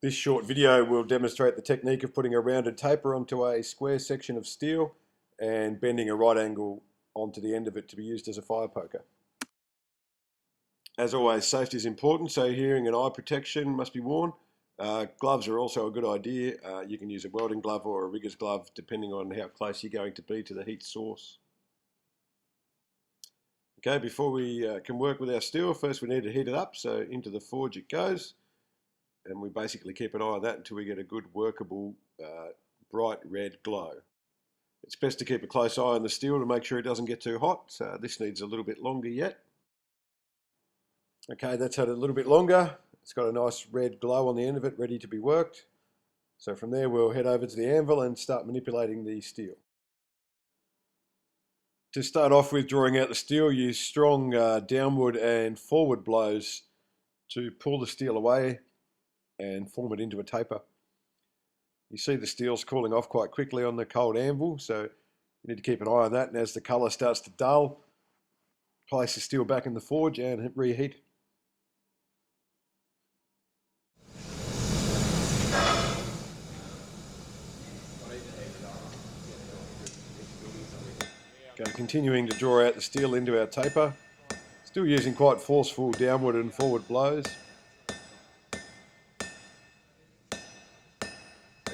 This short video will demonstrate the technique of putting a rounded taper onto a square section of steel and bending a right angle onto the end of it to be used as a fire poker. As always, safety is important, so hearing and eye protection must be worn. Gloves are also a good idea. You can use a welding glove or a rigger's glove depending on how close you're going to be to the heat source. Okay, before we can work with our steel, first we need to heat it up, so into the forge it goes. And we basically keep an eye on that until we get a good workable bright red glow. It's best to keep a close eye on the steel to make sure it doesn't get too hot. So this needs a little bit longer yet. Okay, that's had a little bit longer. It's got a nice red glow on the end of it, ready to be worked. So from there we'll head over to the anvil and start manipulating the steel. To start off with drawing out the steel, use strong downward and forward blows to pull the steel away and form it into a taper. You see the steel's cooling off quite quickly on the cold anvil, so you need to keep an eye on that, and as the colour starts to dull, place the steel back in the forge and reheat. Okay, continuing to draw out the steel into our taper, still using quite forceful downward and forward blows.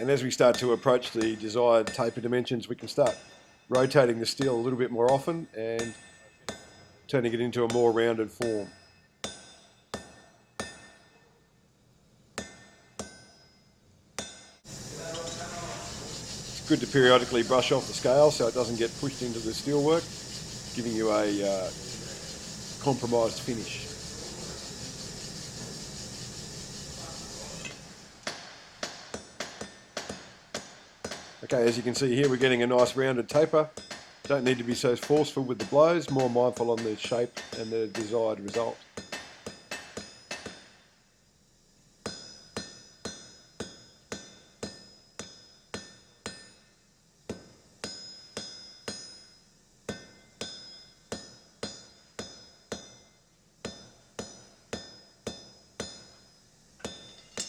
And as we start to approach the desired taper dimensions, we can start rotating the steel a little bit more often and turning it into a more rounded form. It's good to periodically brush off the scale so it doesn't get pushed into the steelwork, giving you a compromised finish. Okay, as you can see here, we're getting a nice rounded taper. Don't need to be so forceful with the blows, more mindful on the shape and the desired result.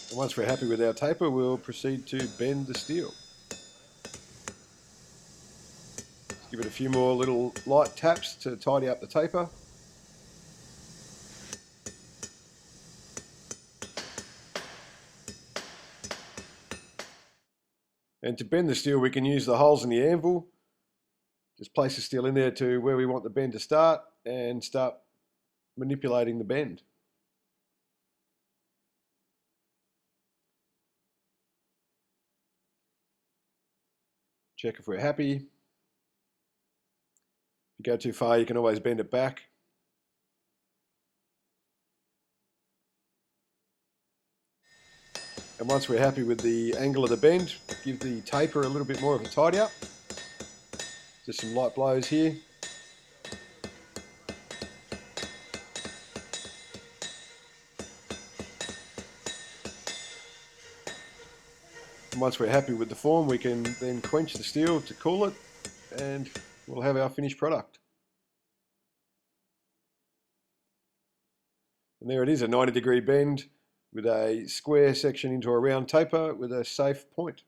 And once we're happy with our taper, we'll proceed to bend the steel. Give it a few more little light taps to tidy up the taper. And to bend the steel, we can use the holes in the anvil. Just place the steel in there to where we want the bend to start and start manipulating the bend. Check if we're happy. If you go too far, you can always bend it back. And once we're happy with the angle of the bend, give the taper a little bit more of a tidy up. Just some light blows here. And once we're happy with the form, we can then quench the steel to cool it, and we'll have our finished product. And there it is, a 90-degree bend with a square section into a round taper with a safe point.